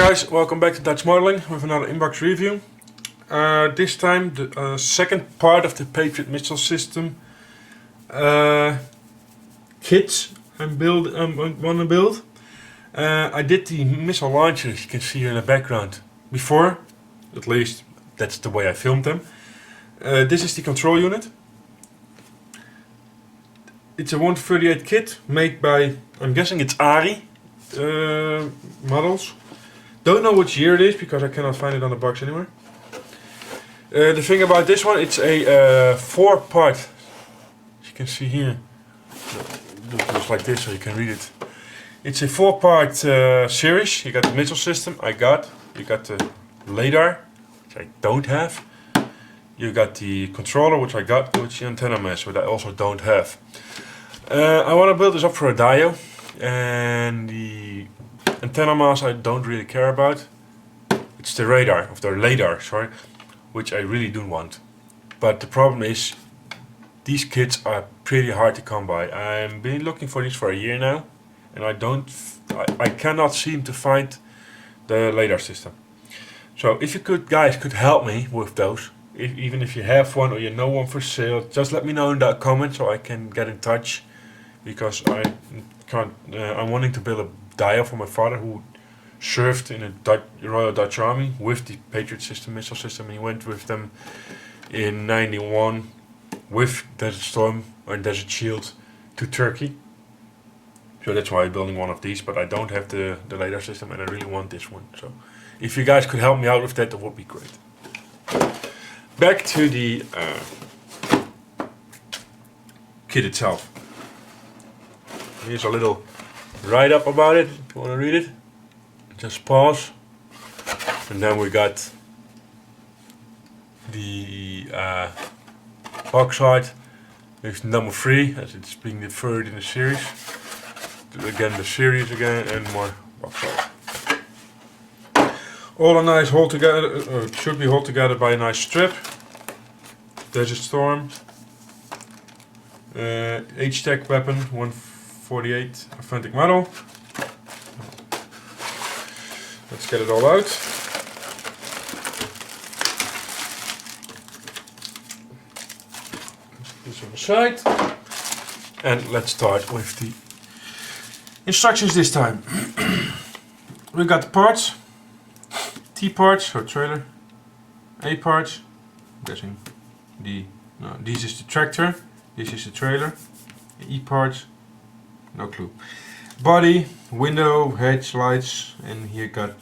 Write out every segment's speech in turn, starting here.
guys, welcome back to Dutch Modeling with another inbox review. This time the second part of the Patriot missile system kit I want to build. I did the missile launchers you can see here in the background before, at least that's the way I filmed them. This is the control unit. It's a 138 kit made by, I'm guessing it's ARII models. Don't know which year it is because I cannot find it on the box anywhere. The thing about this one, it's a 4-part, as you can see here, it looks like this so you can read it. It's a 4-part series. You got the missile system, you got the radar, which I don't have. You got the controller, which I got, which the antenna mass, which I also don't have. I want to build this up for a dio, and the antenna mass I don't really care about. It's the radar, sorry, which I really do want. But the problem is, these kits are pretty hard to come by. I've been looking for these for a year now, and I cannot seem to find the radar system. So if you guys could help me with those, even if you have one or you know one for sale, just let me know in the comments so I can get in touch, because I'm wanting to build a dio for my father who served in the Royal Dutch Army with the Patriot system, missile system, and he went with them in '91 with Desert Storm or Desert Shield to Turkey. So that's why I'm building one of these, but I don't have the radar system and I really want this one. So if you guys could help me out with that, that would be great. Back to the kit itself. Here's a little write-up about it, if you want to read it. Just pause. And then we got the box art with number 3, as it's being the third in the series. Again, the series again, and more box art. All a nice hold together, or it should be held together by a nice strip. Desert Storm. H-Tech weapon, 148 authentic model. Let's get it all out. This on the side. And let's start with the instructions this time. We got the parts. T parts, or trailer. A parts. I'm guessing this is the tractor. This is the trailer. E parts. No clue. Body, window, hedge, lights, and here got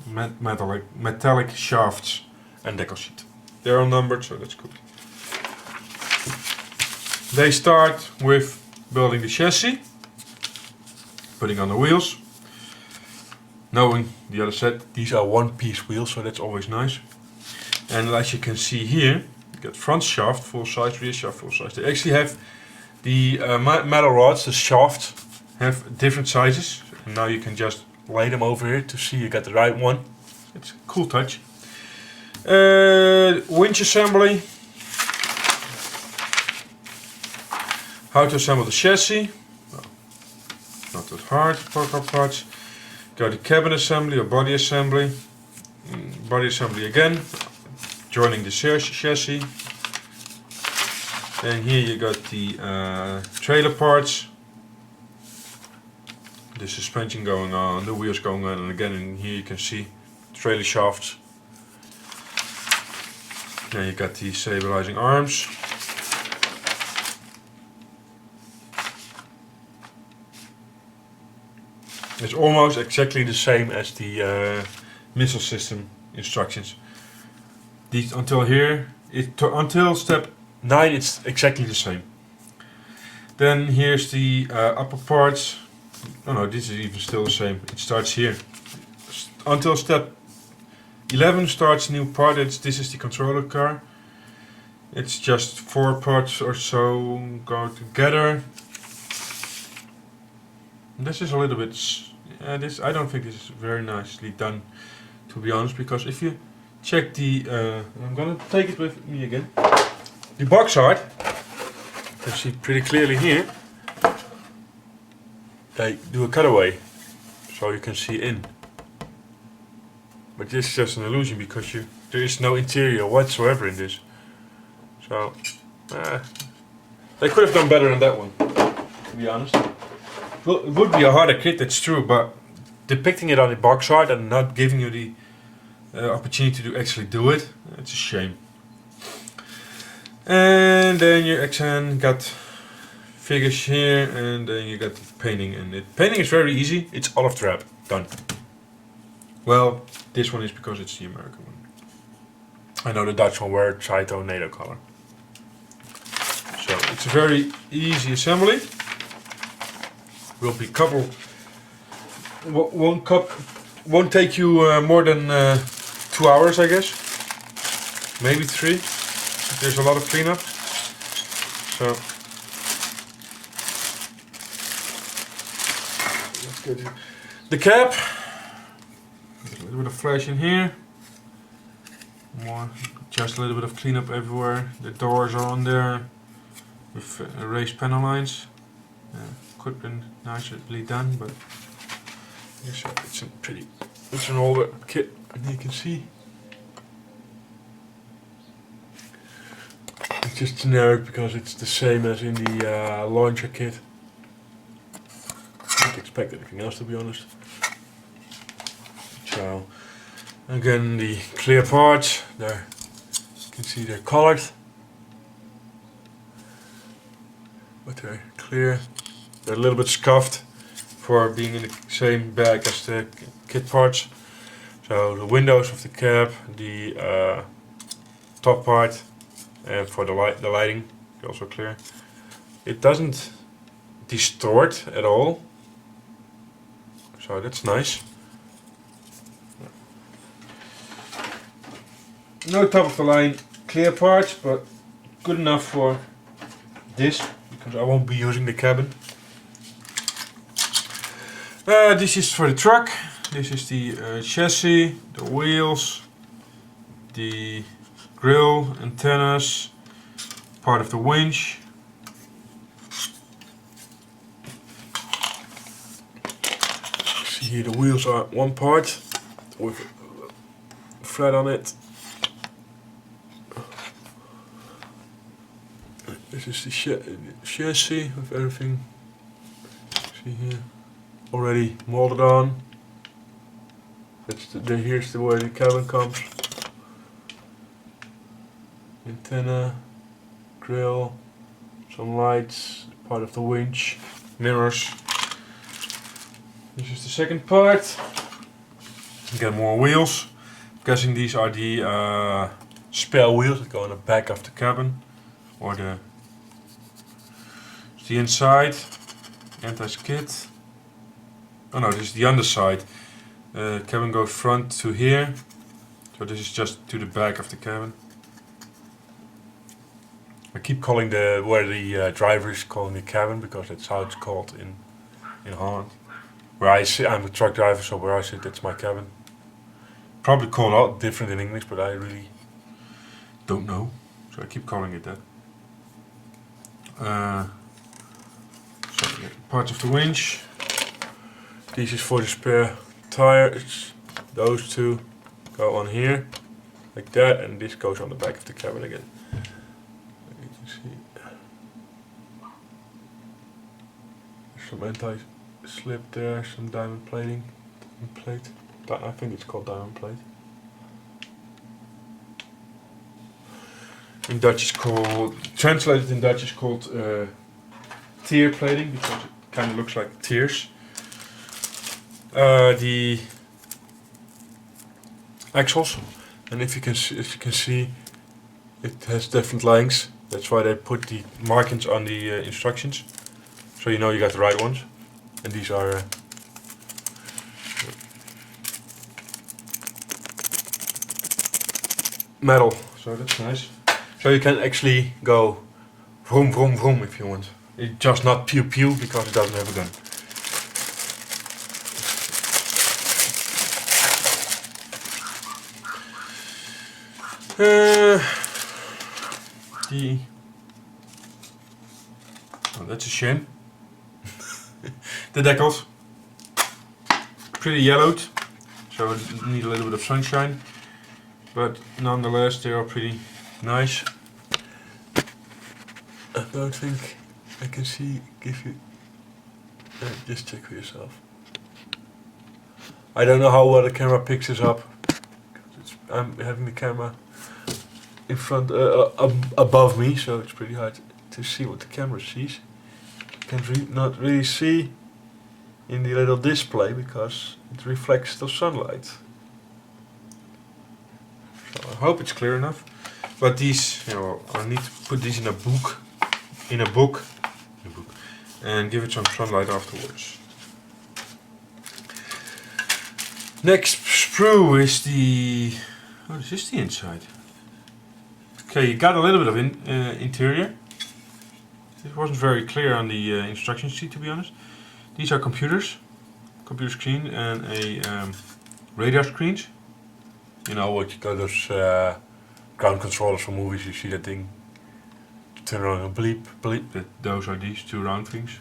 metallic shafts and decal sheet. They're all numbered, so that's good. They start with building the chassis, putting on the wheels. Knowing the other set, these are one-piece wheels, so that's always nice. And as you can see here, you got front shaft full size, rear shaft full size. They actually have the metal rods, the shafts, have different sizes. And now you can just lay them over here to see you got the right one. It's a cool touch. Winch assembly. How to assemble the chassis. Well, not that hard. Parts. Got the cabin assembly or body assembly. Body assembly again. Joining the chassis. And here you got the trailer parts. The suspension going on, the wheels going on, and again in here you can see trailer shafts. Then you got the stabilizing arms. It's almost exactly the same as the missile system instructions. These until here, until step 9, it's exactly the same. Then here's the upper parts. Oh no, this is even still the same. It starts here. Until step 11 starts new part. This is the controller car. It's just 4 parts or so go together. This is a little bit. I don't think this is very nicely done, to be honest. Because if you check the, I'm gonna take it with me again. The box art. You can see pretty clearly here. They do a cutaway, so you can see in. But this is just an illusion because there is no interior whatsoever in this. So they could have done better on that one, to be honest. Well, it would be a harder kit, that's true, but depicting it on the box art and not giving you the opportunity to actually do it, it's a shame. And then you again got figures here, and then you got the painting. And painting is very easy. It's olive drab, done. Well, this one is because it's the American one. I know the Dutch one were Saito NATO color. So it's a very easy assembly. Will be won't take you more than 2 hours, I guess. Maybe 3. There's a lot of cleanup. So let's get the cap. A little bit of flash in here. More, just a little bit of cleanup everywhere. The doors are on there with raised panel lines. Could have been nicely done, but it's an older kit, and you can see it's just generic because it's the same as in the launcher kit. I didn't expect anything else, to be honest. So again, the clear parts there, you can see they're colored, but they're clear. They're a little bit scuffed for being in the same bag as the kit parts. So the windows of the cap, the top part, and for the lighting, is also clear. It doesn't distort at all, so that's nice. No top of the line clear parts, but good enough for this because I won't be using the cabin. This is for the truck. This is the chassis, the wheels, the grill, antennas, part of the winch. See here, the wheels are one part with a flat on it. This is the chassis with everything. See here. Already molded on. Here's the way the cabin comes. Antenna, grill, some lights, part of the winch, mirrors. This is the second part. You get more wheels. I'm guessing these are the spare wheels that go on the back of the cabin, or the inside. Anti-skid. Oh no, this is the underside. Cabin goes front to here, so this is just to the back of the cabin. I keep calling where the driver is calling the cabin because that's how it's called in Holland. Where I sit, I'm a truck driver, so where I sit, that's my cabin. Probably called out different in English, but I really don't know, so I keep calling it that. So parts of the winch. This is for the spare tires. Those two go on here, like that, and this goes on the back of the cabin again. You can see there's some anti-slip there, some diamond plating. I think it's called diamond plate. In Dutch is called, translated in Dutch is called tear plating because it kind of looks like tears. The axles, and if you can see, it has different lengths. That's why they put the markings on the instructions, so you know you got the right ones. And these are metal, so that's nice. So you can actually go vroom vroom vroom if you want. It's just not pew pew because it doesn't have a gun. That's a shame. The decals, pretty yellowed, so I need a little bit of sunshine, but nonetheless they are pretty nice. I don't think I can give you, just check for yourself. I don't know how well the camera picks this up. I'm having the camera in front, above me, so it's pretty hard to see what the camera sees. You can not really see in the little display because it reflects the sunlight. So I hope it's clear enough. But these, I need to put these in a book, and give it some sunlight afterwards. Next sprue is the, this is the inside. Okay, you got a little bit of interior. It wasn't very clear on the instruction sheet, to be honest. These are computers, computer screen and a radar screens. You know what you got those ground controllers for movies, you see that thing turn on and bleep, bleep. Those are these two round things.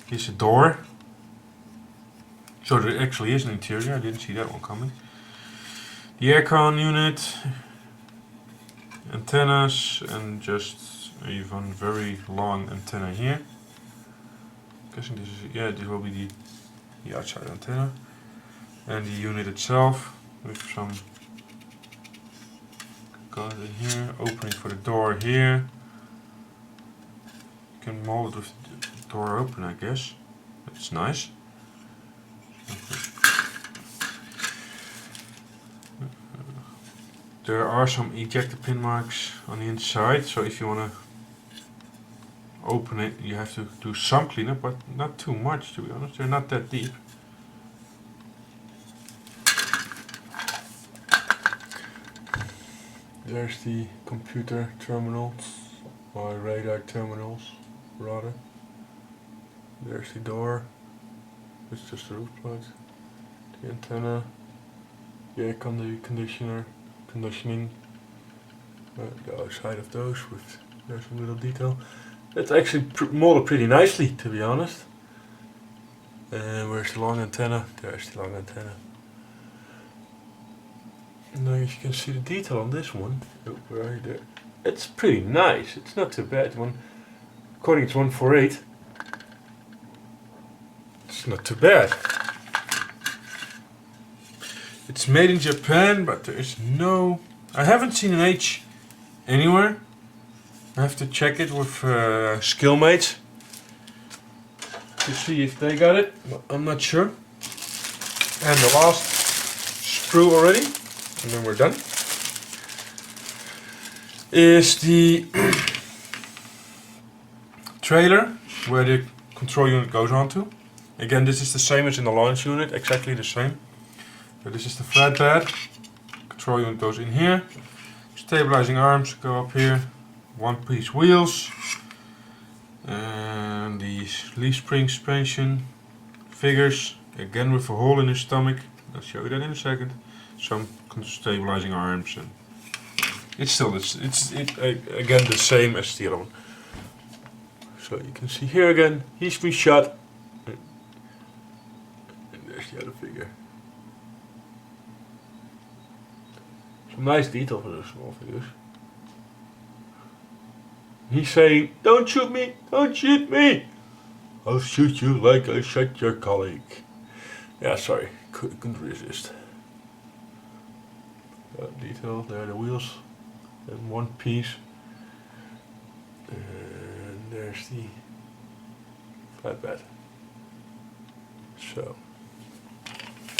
Here's a door. So there actually is an interior, I didn't see that one coming. The aircon unit, antennas, and just even very long antenna here. Guessing this is, yeah, this will be the outside antenna. And the unit itself with some guard in here, opening for the door here. You can mold it with the door open, I guess. That's nice. There are some ejector pin marks on the inside, so if you want to open it you have to do some cleanup, but not too much, to be honest. They're not that deep. There's the computer terminals, or radar terminals rather. There's the door, it's just the roof plate, the antenna, the air conditioning, the outside of those with there's a little detail. It's actually molded pretty nicely, to be honest. And where's the long antenna? There's the long antenna. Now you can see the detail on this one. Oh, right there. It's pretty nice. It's not too bad. According to 148, it's not too bad. It's made in Japan, but there is no. I haven't seen an H anywhere. I have to check it with Skillmates to see if they got it. I'm not sure. And the last sprue already, and then we're done, is the trailer where the control unit goes onto. Again, this is the same as in the launch unit, exactly the same. So this is the flatbed. Control unit goes in here. Stabilizing arms go up here. One-piece wheels. And the leaf spring suspension figures, again with a hole in his stomach. I'll show you that in a second. Some stabilizing arms, and it's still again the same as the other one. So you can see here again, he's been shot. And there's the other figure. Some nice detail for those small figures. He's saying, "Don't shoot me! Don't shoot me! I'll shoot you like I shot your colleague." Yeah, sorry, couldn't resist. Detail, there are the wheels, and one piece. And there's the flatbed. So,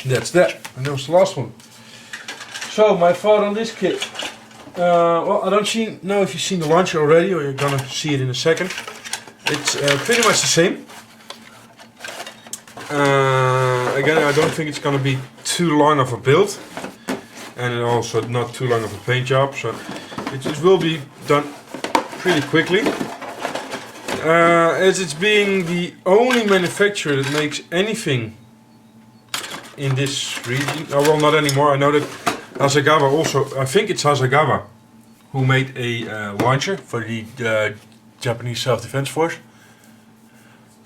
that's that. And that was the last one. So, my thought on this kit. Well, I don't know if you've seen the launcher already, or you're gonna see it in a second. It's pretty much the same. Again, I don't think it's gonna be too long of a build, and also not too long of a paint job, so it will be done pretty quickly. As it's being the only manufacturer that makes anything in this region. Oh, well, not anymore. I know that Hasegawa also, I think it's Hasegawa, who made a launcher for the Japanese Self-Defense Force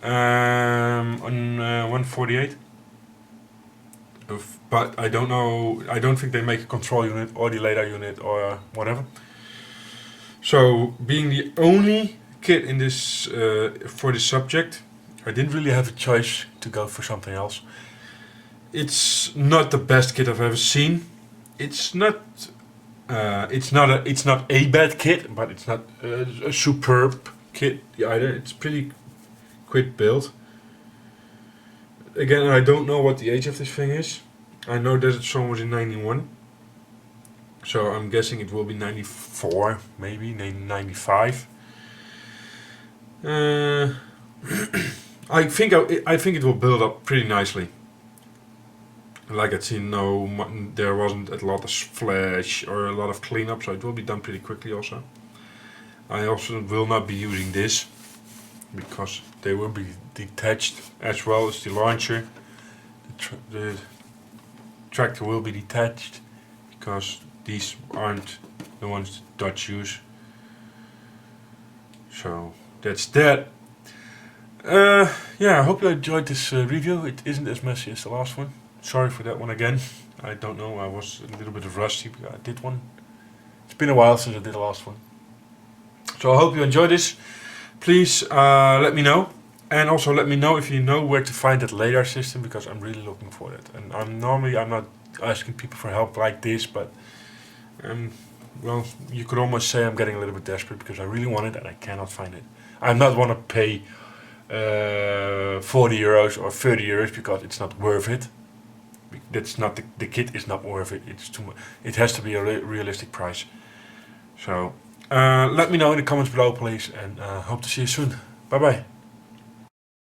on 148. but I don't know. I don't think they make a control unit or the LiDAR unit or whatever. So being the only kit in this for this subject, I didn't really have a choice to go for something else. It's not the best kit I've ever seen. It's not a bad kit, but it's not a superb kit either. It's pretty quick build. Again, I don't know what the age of this thing is. I know Desert Storm was in 91. So I'm guessing it will be 94, maybe 95. I think it will build up pretty nicely. Like I said, there wasn't a lot of flash or a lot of cleanup, so it will be done pretty quickly also. I also will not be using this because they will be detached as well as the launcher. The tractor will be detached because these aren't the ones Dutch use. So that's that. Yeah, I hope you enjoyed this review. It isn't as messy as the last one. Sorry for that one again. I don't know, I was a little bit rusty because I did one. It's been a while since I did the last one. So I hope you enjoyed this. Please let me know. And also let me know if you know where to find that LiDAR system, because I'm really looking for it. And I'm not asking people for help like this, but well, you could almost say I'm getting a little bit desperate because I really want it and I cannot find it. I'm not want to pay 40 euros or 30 euros because it's not worth it. That's not the kit is not worth it. It's too much. It has to be a realistic price. So let me know in the comments below, please, and hope to see you soon. Bye bye.